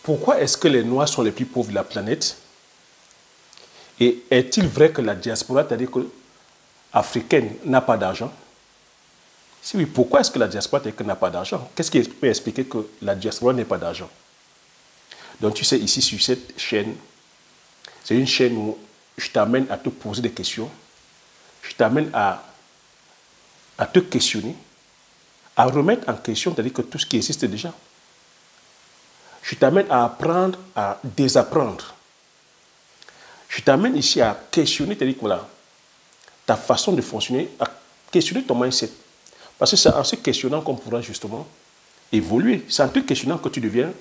Pourquoi est-ce que les Noirs sont les plus pauvres de la planète? Et est-il vrai que la diaspora, c'est-à-dire que africaine, n'a pas d'argent? Si oui, pourquoi est-ce que la diaspora n'a pas d'argent? Qu'est-ce qui peut expliquer que la diaspora n'ait pas d'argent? Donc tu sais, ici sur cette chaîne, c'est une chaîne où je t'amène à te poser des questions, je t'amène à te questionner, à remettre en question, c'est-à-dire que tout ce qui existe déjà. Je t'amène à apprendre, à désapprendre. Je t'amène ici à questionner, c'est-à-dire que voilà, ta façon de fonctionner, à questionner ton mindset. Parce que c'est en se questionnant qu'on pourra justement évoluer. C'est en te questionnant que tu deviens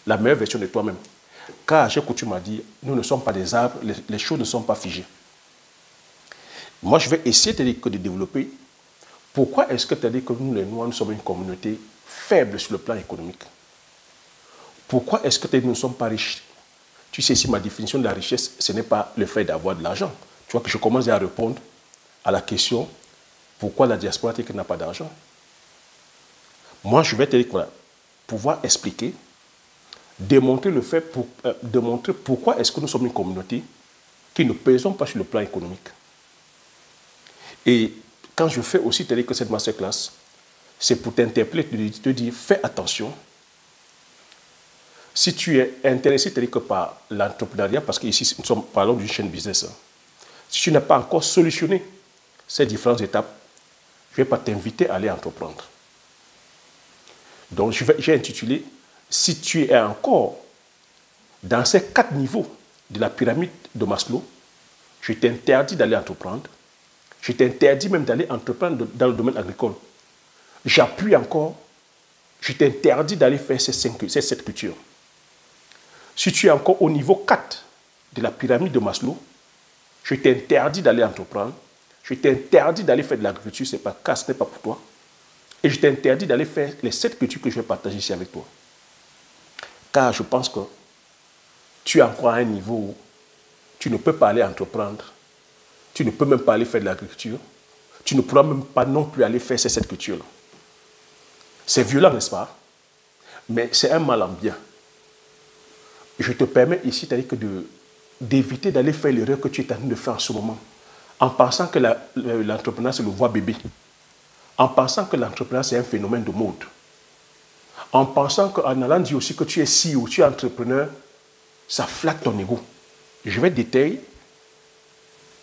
la meilleure version de toi-même. Car j'ai coutume à dire, nous ne sommes pas des arbres, les choses ne sont pas figées. Moi, je vais essayer de développer pourquoi est-ce que tu as dit que nous, les Noirs, nous sommes une communauté faible sur le plan économique. Pourquoi est-ce que nous ne sommes pas riches? Tu sais, si ma définition de la richesse, ce n'est pas le fait d'avoir de l'argent. Tu vois que je commence à répondre à la question pourquoi la diaspora n'a pas d'argent. Moi, je vais te dire voilà, pouvoir expliquer, démontrer le fait, démontrer pourquoi est-ce que nous sommes une communauté qui ne pèsons pas sur le plan économique. Et quand je fais aussi que cette masterclass, c'est pour t'interpeller, te dire fais attention. Si tu es intéressé par l'entrepreneuriat, parce qu'ici nous parlons d'une chaîne business, si tu n'as pas encore solutionné ces différentes étapes, je ne vais pas t'inviter à aller entreprendre. Donc j'ai intitulé « Si tu es encore dans ces 4 niveaux de la pyramide de Maslow, je t'interdis d'aller entreprendre. Je t'interdis même d'aller entreprendre dans le domaine agricole. J'appuie encore, je t'interdis d'aller faire ces 7 cultures. Si tu es encore au niveau 4 de la pyramide de Maslow, je t'interdis d'aller entreprendre. Je t'interdis d'aller faire de l'agriculture, ce n'est pas pour toi. Et je t'interdis d'aller faire les 7 cultures que je vais partager ici avec toi. Car je pense que tu es encore à un niveau où tu ne peux pas aller entreprendre. Tu ne peux même pas aller faire de l'agriculture. Tu ne pourras même pas non plus aller faire ces 7 cultures-là. C'est violent, n'est-ce pas? Mais c'est un mal en bien. Je te permets ici, c'est-à-dire d'éviter d'aller faire l'erreur que tu es en train de faire en ce moment, en pensant que l'entrepreneuriat, c'est le voie bébé, en pensant que l'entrepreneuriat, c'est un phénomène de mode, en pensant qu'en allant dire aussi que tu es CEO, tu es entrepreneur, ça flatte ton ego. Je vais détailler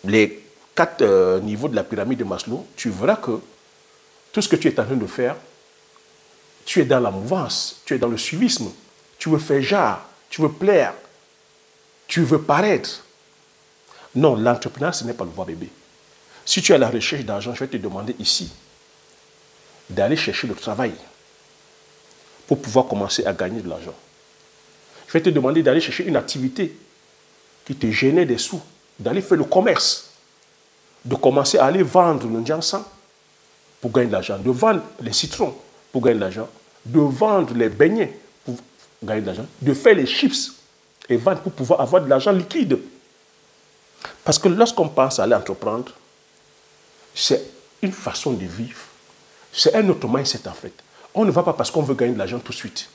les 4 niveaux de la pyramide de Maslow. Tu verras que tout ce que tu es en train de faire, tu es dans la mouvance, tu es dans le suivisme, tu veux faire genre, tu veux plaire, tu veux paraître. Non, l'entrepreneuriat, ce n'est pas le voie bébé. Si tu es à la recherche d'argent, je vais te demander ici d'aller chercher le travail pour pouvoir commencer à gagner de l'argent. Je vais te demander d'aller chercher une activité qui te génère des sous, d'aller faire le commerce, de commencer à aller vendre le Njansan pour gagner de l'argent, de vendre les citrons pour gagner de l'argent, de vendre les beignets pour gagner de l'argent, de faire les chips et vendre pour pouvoir avoir de l'argent liquide. Parce que lorsqu'on pense à aller entreprendre, c'est une façon de vivre. C'est un autre mindset en fait. On ne va pas parce qu'on veut gagner de l'argent tout de suite.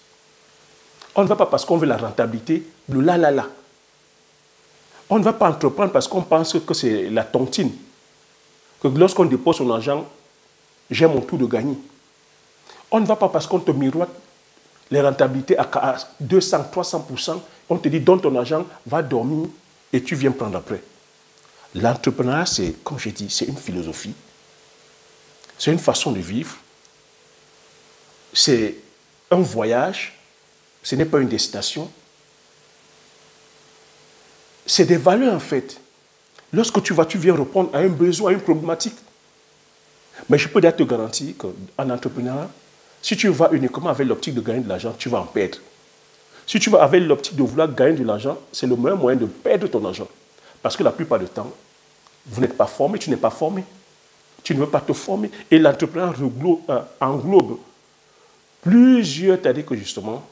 On ne va pas parce qu'on veut la rentabilité, le la. On ne va pas entreprendre parce qu'on pense que c'est la tontine. Que lorsqu'on dépose son argent, j'ai mon tour de gagner. On ne va pas parce qu'on te miroite les rentabilités à 200, 300%. On te dit, donne ton argent, va dormir et tu viens prendre après. L'entrepreneuriat, c'est, comme je dis, c'est une philosophie. C'est une façon de vivre. C'est un voyage. Ce n'est pas une destination. C'est des valeurs, en fait. Lorsque tu viens répondre à un besoin, à une problématique. Mais je peux te garantir qu'en entrepreneuriat, si tu vas uniquement avec l'optique de gagner de l'argent, tu vas en perdre. Si tu vas avec l'optique de vouloir gagner de l'argent, c'est le meilleur moyen de perdre ton argent. Parce que la plupart du temps, vous n'êtes pas formé, tu n'es pas formé. Tu ne veux pas te former. Et l'entrepreneuriat englobe plusieurs, c'est-à-dire que justement,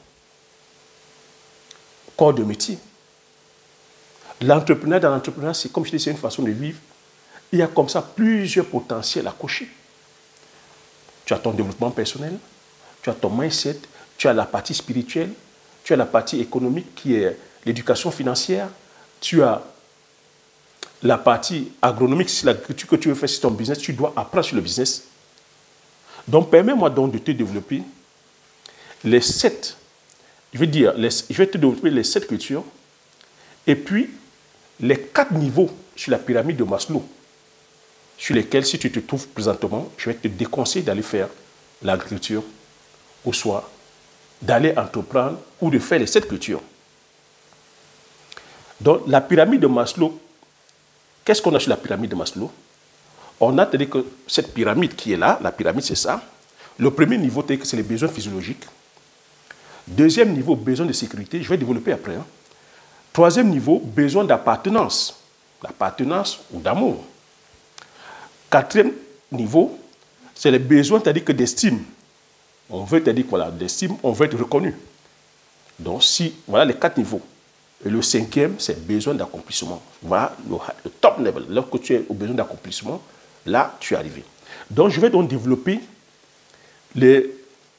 corps de métier. L'entrepreneuriat, dans l'entrepreneuriat, c'est comme je dis, c'est une façon de vivre. Il y a comme ça plusieurs potentiels à cocher. Tu as ton développement personnel, tu as ton mindset, tu as la partie spirituelle, tu as la partie économique qui est l'éducation financière, tu as la partie agronomique, c'est l'agriculture que tu veux faire sur ton business, tu dois apprendre sur le business. Donc, permets-moi donc de te développer les 7, je vais te développer les 7 cultures, et puis les 4 niveaux sur la pyramide de Maslow, sur lesquels, si tu te trouves présentement, je vais te déconseiller d'aller faire l'agriculture, ou soit d'aller entreprendre, ou de faire les 7 cultures. Donc, la pyramide de Maslow, qu'est-ce qu'on a sur la pyramide de Maslow? On a dit que cette pyramide qui est là, la pyramide c'est ça. Le premier niveau, c'est les besoins physiologiques. Deuxième niveau, besoin de sécurité. Je vais développer après. Hein. Troisième niveau, besoin d'appartenance. D'appartenance ou d'amour. Quatrième niveau, c'est les besoins, c'est-à-dire que d'estime. On veut, c'est-à-dire voilà, d'estime, on veut être reconnu. Donc, voilà les 4 niveaux. Et le cinquième, c'est besoin d'accomplissement. Voilà le top level. Lorsque tu es au besoin d'accomplissement, là, tu es arrivé. Donc, je vais donc développer les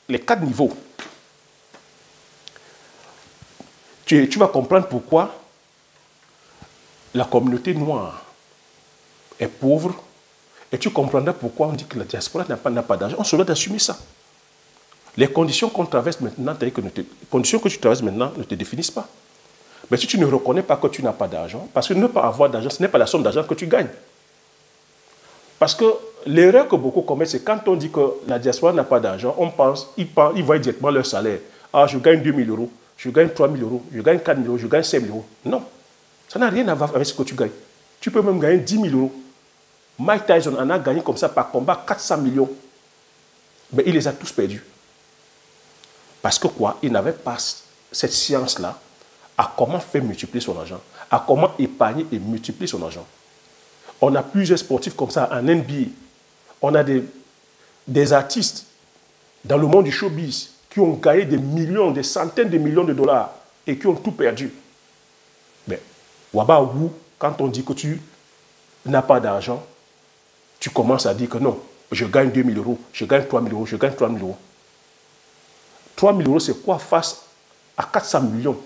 4 niveaux. Tu vas comprendre pourquoi la communauté noire est pauvre et tu comprendras pourquoi on dit que la diaspora n'a pas d'argent. On se doit d'assumer ça. Les conditions qu'on traverse maintenant, les conditions que tu traverses maintenant ne te définissent pas. Mais si tu ne reconnais pas que tu n'as pas d'argent, parce que ne pas avoir d'argent, ce n'est pas la somme d'argent que tu gagnes. Parce que l'erreur que beaucoup commettent, c'est quand on dit que la diaspora n'a pas d'argent, on pense, ils voient directement leur salaire. Ah, je gagne 2 000 euros, je gagne 3 000 euros, je gagne 4 000 euros, je gagne 5 000 euros. Non, ça n'a rien à voir avec ce que tu gagnes. Tu peux même gagner 10 000 euros. Mike Tyson en a gagné comme ça par combat 400 millions. Mais il les a tous perdus. Parce que quoi? Il n'avait pas cette science-là à comment faire multiplier son argent, à comment épargner et multiplier son argent. On a plusieurs sportifs comme ça en NBA. On a des artistes dans le monde du showbiz qui ont gagné des millions, des centaines de millions de dollars et qui ont tout perdu. Mais, Wabawou, quand on dit que tu n'as pas d'argent, tu commences à dire que non, je gagne 2 000 euros, je gagne 3 000 euros, je gagne 3 000 euros. 3 000 euros, c'est quoi face à 400 millions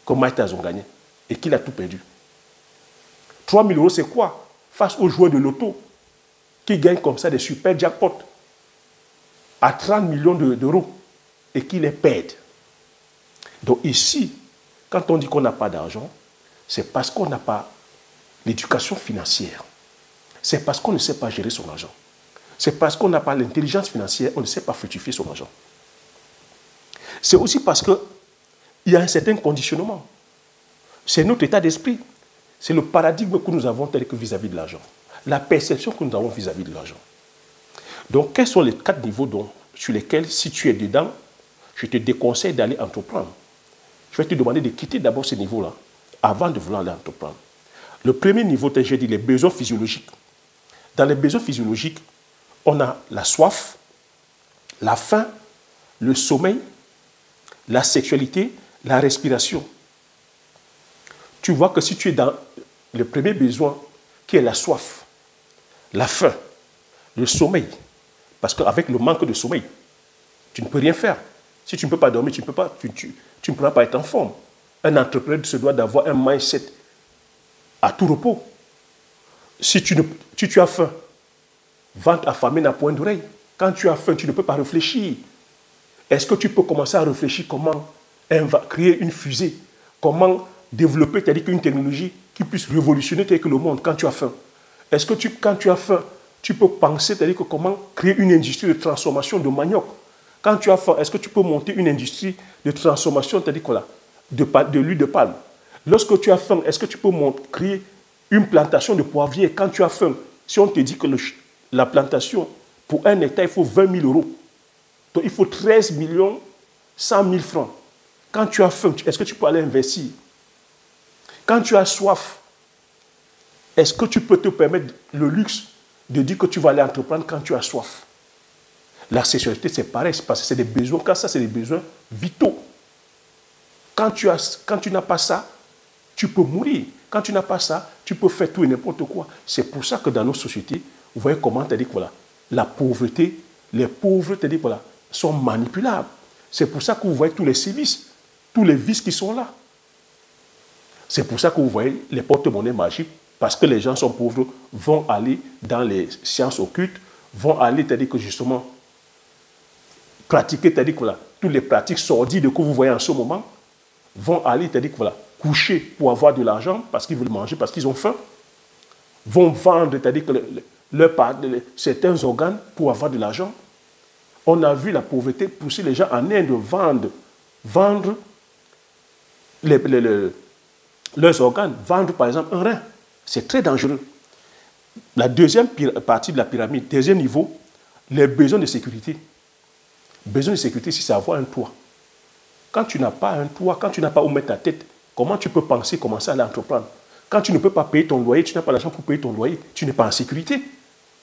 que Mike Tyson a gagné et qu'il a tout perdu? 3 000 euros, c'est quoi face aux joueurs de loto qui gagnent comme ça des super jackpots à 30 millions d'euros et qui les perdent? Donc ici, quand on dit qu'on n'a pas d'argent, c'est parce qu'on n'a pas l'éducation financière. C'est parce qu'on ne sait pas gérer son argent. C'est parce qu'on n'a pas l'intelligence financière, on ne sait pas fructifier son argent. C'est aussi parce qu'il y a un certain conditionnement. C'est notre état d'esprit. C'est le paradigme que nous avons tel que vis-à-vis de l'argent. La perception que nous avons vis-à-vis de l'argent. Donc, quels sont les 4 niveaux sur lesquels, si tu es dedans, je te déconseille d'aller entreprendre? Je vais te demander de quitter d'abord ces niveaux-là avant de vouloir aller entreprendre. Le premier niveau, j'ai dit les besoins physiologiques. Dans les besoins physiologiques, on a la soif, la faim, le sommeil, la sexualité, la respiration. Tu vois que si tu es dans le premier besoin, qui est la soif, la faim, le sommeil, parce qu'avec le manque de sommeil, tu ne peux rien faire. Si tu ne peux pas dormir, tu ne pourras pas être en forme. Un entrepreneur se doit d'avoir un mindset à tout repos. Si tu as faim, ventre affamé n'a point d'oreille. Quand tu as faim, tu ne peux pas réfléchir. Est-ce que tu peux commencer à réfléchir comment créer une fusée, comment développer une technologie qui puisse révolutionner le monde quand tu as faim? Est-ce que quand tu as faim, tu peux penser comment créer une industrie de transformation de manioc? Quand tu as faim, est-ce que tu peux monter une industrie de transformation de l'huile de palme? Lorsque tu as faim, est-ce que tu peux créer une plantation de poivriers? Quand tu as faim, si on te dit que la plantation, pour un hectare, il faut 20 000 euros. Donc il faut 13 100 000 francs. Quand tu as faim, est-ce que tu peux aller investir? Quand tu as soif, est-ce que tu peux te permettre le luxe de dire que tu vas aller entreprendre quand tu as soif? La sexualité, c'est pareil, parce que c'est des besoins. Quand ça, c'est des besoins vitaux. Quand tu n'as pas ça, tu peux mourir. Quand tu n'as pas ça, tu peux faire tout et n'importe quoi. C'est pour ça que dans nos sociétés, vous voyez comment la pauvreté, les pauvres sont manipulables. C'est pour ça que vous voyez tous les sévices. tous les vices qui sont là. C'est pour ça que vous voyez les porte-monnaies magiques, parce que les gens sont pauvres, vont aller dans les sciences occultes, vont aller, c'est-à-dire que justement, pratiquer, c'est-à-dire que voilà, toutes les pratiques sordides que vous voyez en ce moment, vont aller, c'est-à-dire que voilà, coucher pour avoir de l'argent, parce qu'ils veulent manger, parce qu'ils ont faim, vont vendre, c'est-à-dire que certains organes pour avoir de l'argent. On a vu la pauvreté pousser les gens en Inde vendre leurs organes, vendre par exemple un rein. C'est très dangereux. La deuxième partie de la pyramide, deuxième niveau, les besoins de sécurité. Besoin de sécurité, c'est avoir un toit. Quand tu n'as pas un toit, quand tu n'as pas où mettre ta tête, comment tu peux penser commencer à aller entreprendre? Quand tu ne peux pas payer ton loyer, tu n'as pas l'argent pour payer ton loyer, tu n'es pas en sécurité.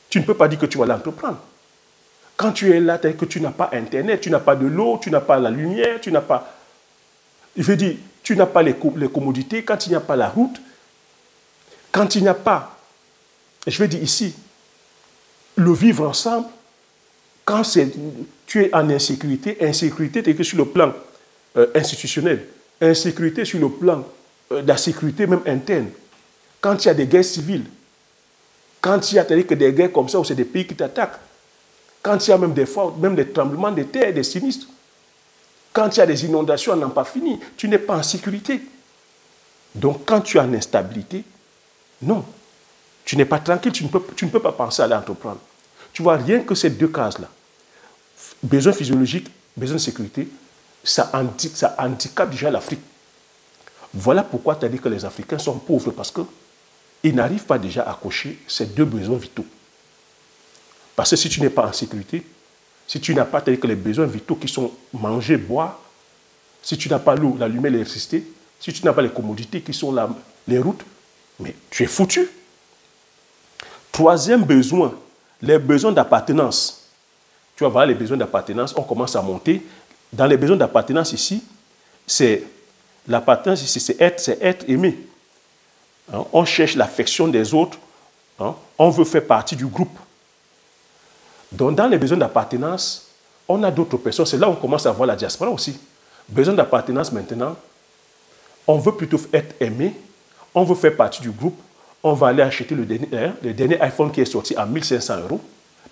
Tu ne peux pas dire que tu vas aller entreprendre. Quand tu es là, que tu n'as pas Internet, tu n'as pas de l'eau, tu n'as pas la lumière, tu n'as pas... Je veux dire, tu n'as pas les commodités, quand il n'y a pas la route, quand il n'y a pas, je veux dire ici, le vivre ensemble, quand tu es en insécurité, insécurité, c'est que sur le plan institutionnel, insécurité sur le plan de la sécurité même interne, quand il y a des guerres civiles, quand il y a que des guerres comme ça où c'est des pays qui t'attaquent, quand il y a même des fois, même des tremblements de terre, des sinistres, quand il y a des inondations, on n'en pas fini, tu n'es pas en sécurité. Donc quand tu es en instabilité, non, tu n'es pas tranquille, tu ne peux pas penser à aller entreprendre. Tu vois, rien que ces deux cases-là, besoin physiologique, besoin de sécurité, ça handicape déjà l'Afrique. Voilà pourquoi tu as dit que les Africains sont pauvres, parce qu'ils n'arrivent pas déjà à cocher ces deux besoins vitaux. Parce que si tu n'es pas en sécurité, si tu n'as pas que les besoins vitaux qui sont manger, boire, si tu n'as pas l'eau, la lumière, l'électricité, si tu n'as pas les commodités qui sont là, les routes, mais tu es foutu. Troisième besoin, les besoins d'appartenance. Tu vas voir les besoins d'appartenance, on commence à monter. Dans les besoins d'appartenance ici, c'est l'appartenance ici, c'est être aimé. Hein, on cherche l'affection des autres. Hein, on veut faire partie du groupe. Donc, dans les besoins d'appartenance, on a d'autres personnes. C'est là où on commence à voir la diaspora aussi. Besoin d'appartenance maintenant, on veut plutôt être aimé, on veut faire partie du groupe, on va aller acheter le dernier iPhone qui est sorti à 1 500 €.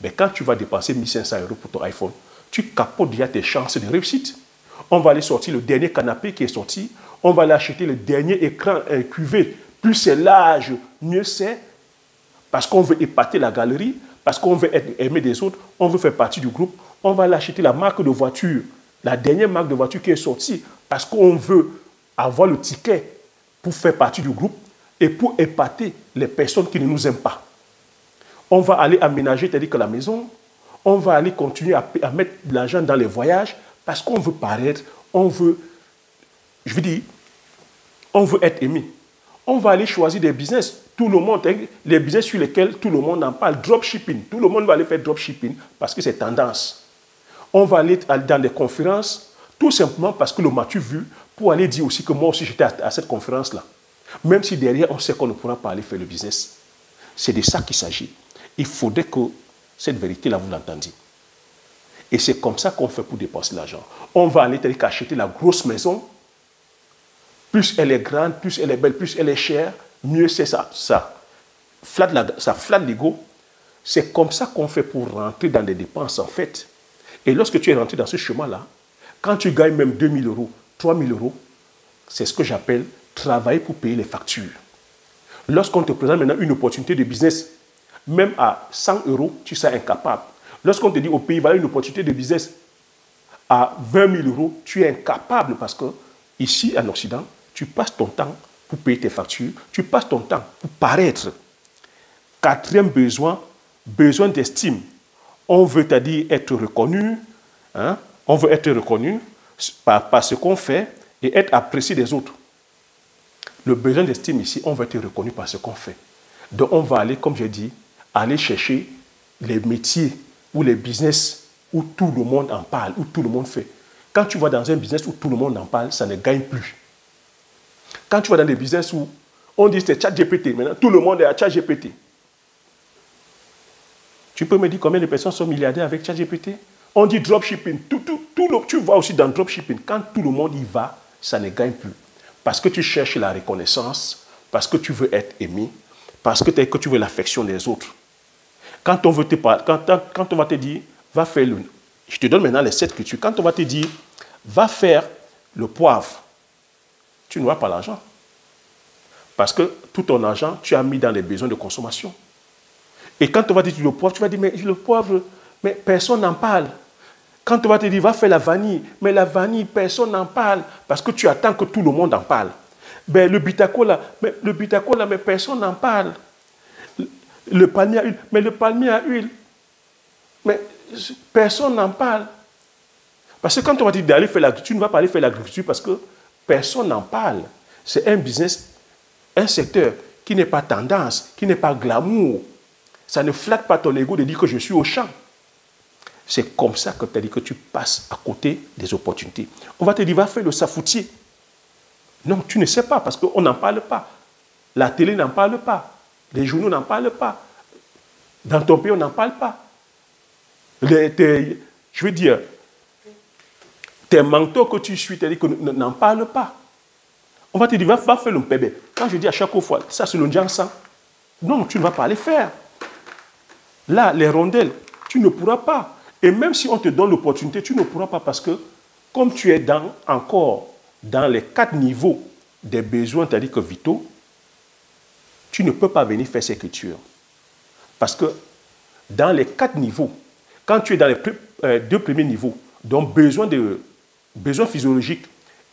Mais quand tu vas dépenser 1 500 € pour ton iPhone, tu capotes déjà tes chances de réussite. On va aller sortir le dernier canapé qui est sorti, on va aller acheter le dernier écran QV. Plus c'est large, mieux c'est, parce qu'on veut épater la galerie, parce qu'on veut être aimé des autres, on veut faire partie du groupe, on va aller acheter la marque de voiture, la dernière marque de voiture qui est sortie, parce qu'on veut avoir le ticket pour faire partie du groupe et pour épater les personnes qui ne nous aiment pas. On va aller aménager, c'est-à-dire que la maison, on va aller continuer à mettre de l'argent dans les voyages parce qu'on veut paraître, on veut, je veux dire, on veut être aimé. On va aller choisir des business. Tout le monde, les business sur lesquels tout le monde en parle, dropshipping. Tout le monde va aller faire dropshipping parce que c'est tendance. On va aller dans des conférences tout simplement parce que le m'as-tu vu pour aller dire aussi que moi aussi j'étais à cette conférence-là. Même si derrière on sait qu'on ne pourra pas aller faire le business. C'est de ça qu'il s'agit. Il faudrait que cette vérité-là, vous l'entendiez. Et c'est comme ça qu'on fait pour dépenser l'argent. On va aller acheter la grosse maison. Plus elle est grande, plus elle est belle, plus elle est chère, mieux c'est ça. Ça flatte l'ego. C'est comme ça qu'on fait pour rentrer dans des dépenses en fait. Et lorsque tu es rentré dans ce chemin-là, quand tu gagnes même 2 000 €, 3 000 €, c'est ce que j'appelle travailler pour payer les factures. Lorsqu'on te présente maintenant une opportunité de business, même à 100 €, tu seras incapable. Lorsqu'on te dit au pays, voilà une opportunité de business à 20 000 €, tu es incapable parce que ici en Occident, tu passes ton temps pour payer tes factures, tu passes ton temps pour paraître. Quatrième besoin, besoin d'estime. On veut, c'est-à-dire être reconnu, hein? On veut être reconnu par ce qu'on fait et être apprécié des autres. Le besoin d'estime ici, on veut être reconnu par ce qu'on fait. Donc on va aller, comme j'ai dit, aller chercher les métiers ou les business où tout le monde en parle, où tout le monde fait. Quand tu vas dans un business où tout le monde en parle, ça ne gagne plus. Quand tu vas dans des business où on dit c'est ChatGPT, maintenant tout le monde est à ChatGPT. Tu peux me dire combien de personnes sont milliardaires avec ChatGPT? On dit dropshipping. Tu vas aussi dans dropshipping. Quand tout le monde y va, ça ne gagne plus. Parce que tu cherches la reconnaissance, parce que tu veux être aimé, parce que tu veux l'affection des autres. Quand on, veut te parler, quand on va te dire, va faire le... Je te donne maintenant les 7 cultures. Quand on va te dire, va faire le poivre, tu n'auras pas l'argent. Parce que tout ton argent, tu as mis dans les besoins de consommation. Et quand on va te dire le poivre, tu vas dire, mais le poivre, mais personne n'en parle. Quand on va te dire, va faire la vanille, mais la vanille, personne n'en parle. Parce que tu attends que tout le monde en parle. Ben, le bitacola, mais personne n'en parle. Le palmier à huile, mais le palmier à huile, mais personne n'en parle. Parce que quand on va te dire d'aller faire l'agriculture, tu ne vas pas aller faire l'agriculture parce que personne n'en parle. C'est un business, un secteur qui n'est pas tendance, qui n'est pas glamour. Ça ne flatte pas ton ego de dire que je suis au champ. C'est comme ça que tu as dit que tu passes à côté des opportunités. On va te dire, va faire le safoutier. Non, tu ne sais pas parce qu'on n'en parle pas. La télé n'en parle pas. Les journaux n'en parlent pas. Dans ton pays, on n'en parle pas. Je veux dire, tes mentors que tu suis, n'en parlent pas. On va te dire, va faire le bébé. Quand je dis à chaque fois, ça c'est le Jansan. Non, tu ne vas pas les faire. Là, les rondelles, tu ne pourras pas. Et même si on te donne l'opportunité, tu ne pourras pas parce que, comme tu es encore dans les 4 niveaux des besoins, c'est-à-dire que vitaux, tu ne peux pas venir faire ces cultures. Parce que dans les 4 niveaux, quand tu es dans les 2 premiers niveaux, donc besoin physiologiques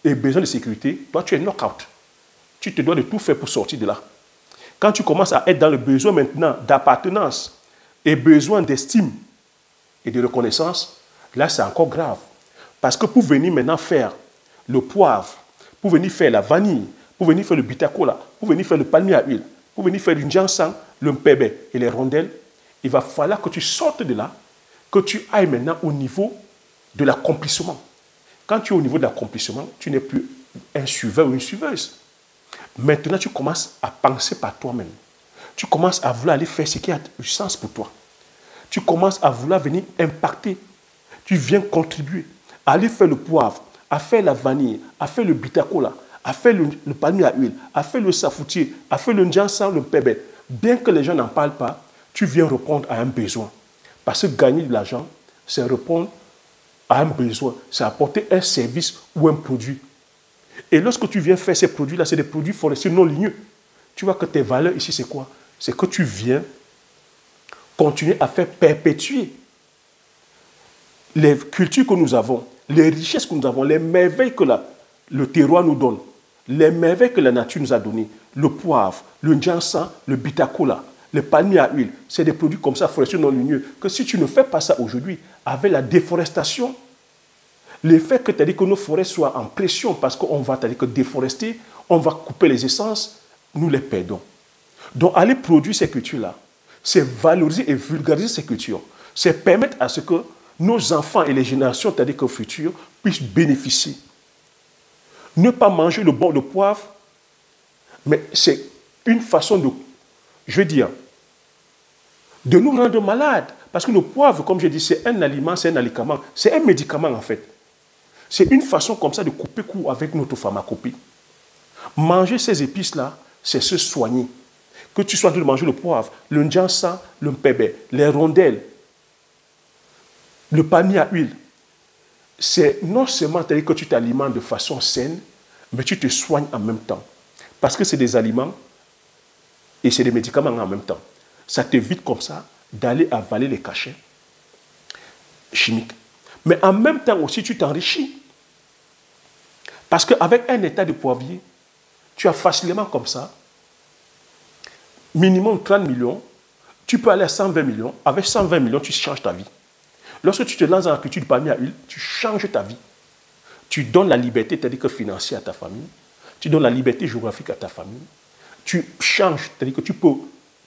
et besoin de sécurité, toi tu es knock-out. Tu te dois de tout faire pour sortir de là. Quand tu commences à être dans le besoin maintenant d'appartenance et besoin d'estime et de reconnaissance, là c'est encore grave. Parce que pour venir maintenant faire le poivre, pour venir faire la vanille, pour venir faire le bitacola, pour venir faire le palmier à huile, pour venir faire du jansan, le mpébé et les rondelles, il va falloir que tu sortes de là, que tu ailles maintenant au niveau de l'accomplissement. Quand tu es au niveau de l'accomplissement, tu n'es plus un suiveur ou une suiveuse. Maintenant, tu commences à penser par toi-même. Tu commences à vouloir aller faire ce qui a du sens pour toi. Tu commences à vouloir venir impacter. Tu viens contribuer, à aller faire le poivre, à faire la vanille, à faire le bitacola, à faire le palmier à huile, à faire le safoutier, à faire le njansan, le pébé. Bien que les gens n'en parlent pas, tu viens répondre à un besoin. Parce que gagner de l'argent, c'est répondre à un besoin, c'est apporter un service ou un produit. Et lorsque tu viens faire ces produits-là, c'est des produits forestiers non ligneux. Tu vois que tes valeurs ici, c'est quoi? C'est que tu viens continuer à faire perpétuer les cultures que nous avons, les richesses que nous avons, les merveilles que le terroir nous donne, les merveilles que la nature nous a données, le poivre, le njansan, le bitacola, le palmier à huile, c'est des produits comme ça, forestiers non ligneux, que si tu ne fais pas ça aujourd'hui, avec la déforestation, le fait que, que nos forêts soient en pression parce qu'on va déforester, on va couper les essences, nous les perdons. Donc, aller produire ces cultures-là, c'est valoriser et vulgariser ces cultures. C'est permettre à ce que nos enfants et les générations, futures, puissent bénéficier. Ne pas manger le poivre, mais c'est une façon de, je veux dire, de nous rendre malades. Parce que le poivre, comme je dis, c'est un aliment, c'est un médicament. C'est un médicament, en fait. C'est une façon comme ça de couper court avec notre pharmacopée. Manger ces épices-là, c'est se soigner. Que tu sois en train de manger le poivre, le njansan, le mpébé, les rondelles, le palmier à huile, c'est non seulement que tu t'alimentes de façon saine, mais tu te soignes en même temps. Parce que c'est des aliments et c'est des médicaments en même temps. Ça t'évite comme ça d'aller avaler les cachets chimiques. Mais en même temps aussi, tu t'enrichis. Parce qu'avec un état de poivrier, tu as facilement comme ça, minimum 30 millions, tu peux aller à 120 millions. Avec 120 millions, tu changes ta vie. Lorsque tu te lances dans la culture du palmier à huile, tu changes ta vie. Tu donnes la liberté, c'est-à-dire que financière à ta famille. Tu donnes la liberté géographique à ta famille. Tu changes, c'est-à-dire que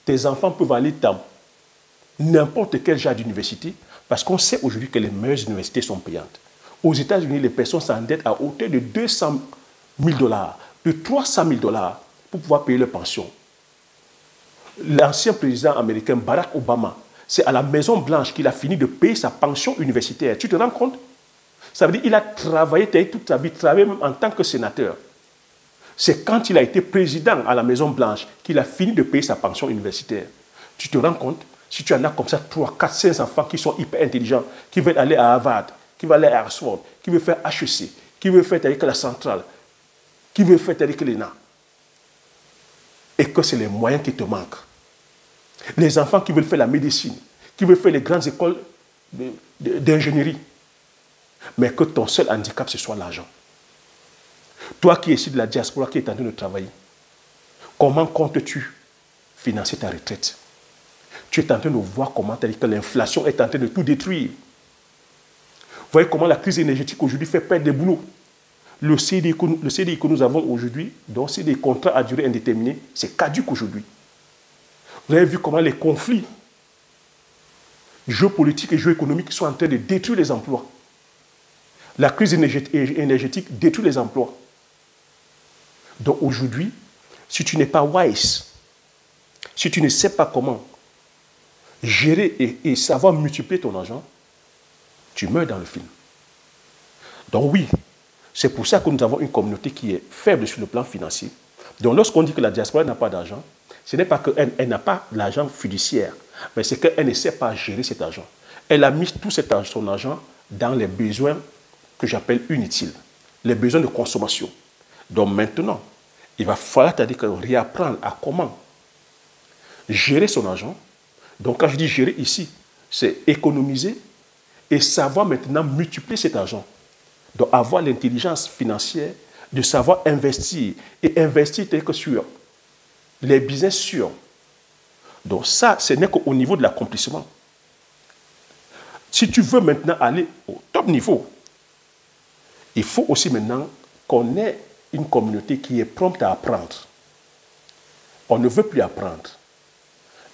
tes enfants peuvent aller dans n'importe quel genre d'université, parce qu'on sait aujourd'hui que les meilleures universités sont payantes. Aux États-Unis, les personnes s'endettent à hauteur de 200 000 $, de 300 000 $ pour pouvoir payer leur pension. L'ancien président américain Barack Obama, c'est à la Maison Blanche qu'il a fini de payer sa pension universitaire. Tu te rends compte? Ça veut dire qu'il a travaillé toute sa vie, travaillé même en tant que sénateur. C'est quand il a été président à la Maison Blanche qu'il a fini de payer sa pension universitaire. Tu te rends compte? Si tu en as comme ça 3, 4, 5 enfants qui sont hyper intelligents, qui veulent aller à Harvard, qui veulent aller à Oxford, qui veulent faire HEC, qui veulent faire avec la centrale, qui veulent faire avec l'ENA, et que c'est les moyens qui te manquent. Les enfants qui veulent faire la médecine, qui veulent faire les grandes écoles d'ingénierie, mais que ton seul handicap, ce soit l'argent. Toi qui es ici de la diaspora, qui est en train de travailler, comment comptes-tu financer ta retraite? Tu es en train de voir comment que l'inflation est en train de tout détruire. Vous voyez comment la crise énergétique aujourd'hui fait perdre des boulots. Le CDI que nous avons aujourd'hui, donc c'est des contrats à durée indéterminée, c'est caduc aujourd'hui. Vous avez vu comment les conflits géopolitiques et géoéconomiques sont en train de détruire les emplois. La crise énergétique détruit les emplois. Donc aujourd'hui, si tu n'es pas wise, si tu ne sais pas comment gérer et savoir multiplier ton argent, tu meurs dans le film. Donc oui, c'est pour ça que nous avons une communauté qui est faible sur le plan financier. Donc lorsqu'on dit que la diaspora n'a pas d'argent, ce n'est pas qu'elle n'a pas l'argent fiduciaire, mais c'est qu'elle ne sait pas gérer cet argent. Elle a mis tout son argent dans les besoins que j'appelle inutiles, les besoins de consommation. Donc maintenant, il va falloir réapprendre à comment gérer son argent. Donc quand je dis gérer ici, c'est économiser et savoir maintenant multiplier cet argent. Donc avoir l'intelligence financière de savoir investir et investir sur les business sûrs. Donc ça, ce n'est qu'au niveau de l'accomplissement. Si tu veux maintenant aller au top niveau, il faut aussi maintenant qu'on ait une communauté qui est prompte à apprendre. On ne veut plus apprendre.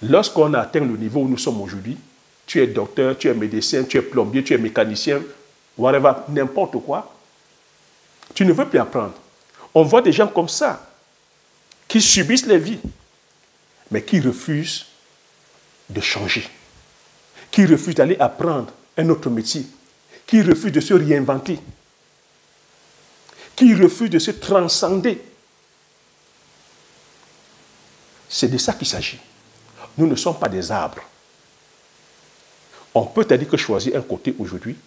Lorsqu'on atteint le niveau où nous sommes aujourd'hui, tu es docteur, tu es médecin, tu es plombier, tu es mécanicien, whatever, n'importe quoi, tu ne veux plus apprendre. On voit des gens comme ça, qui subissent les vies, mais qui refusent de changer, qui refusent d'aller apprendre un autre métier, qui refusent de se réinventer, qui refusent de se transcender. C'est de ça qu'il s'agit. Nous ne sommes pas des arbres. On peut dire que choisir un côté aujourd'hui,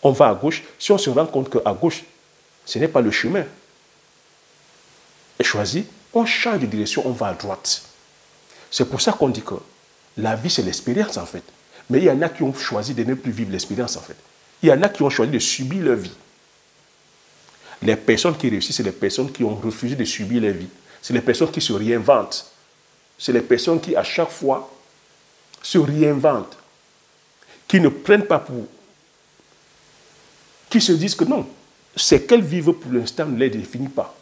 on va à gauche. Si on se rend compte qu'à gauche, ce n'est pas le chemin, et choisir, on change de direction, on va à droite. C'est pour ça qu'on dit que la vie, c'est l'expérience en fait. Mais il y en a qui ont choisi de ne plus vivre l'expérience en fait. Il y en a qui ont choisi de subir leur vie. Les personnes qui réussissent, c'est les personnes qui ont refusé de subir leur vie. C'est les personnes qui se réinventent. C'est les personnes qui, à chaque fois, se réinventent. Qui ne prennent pas pour... Qui se disent que non, c'est qu'elles vivent pour l'instant ne les définit pas.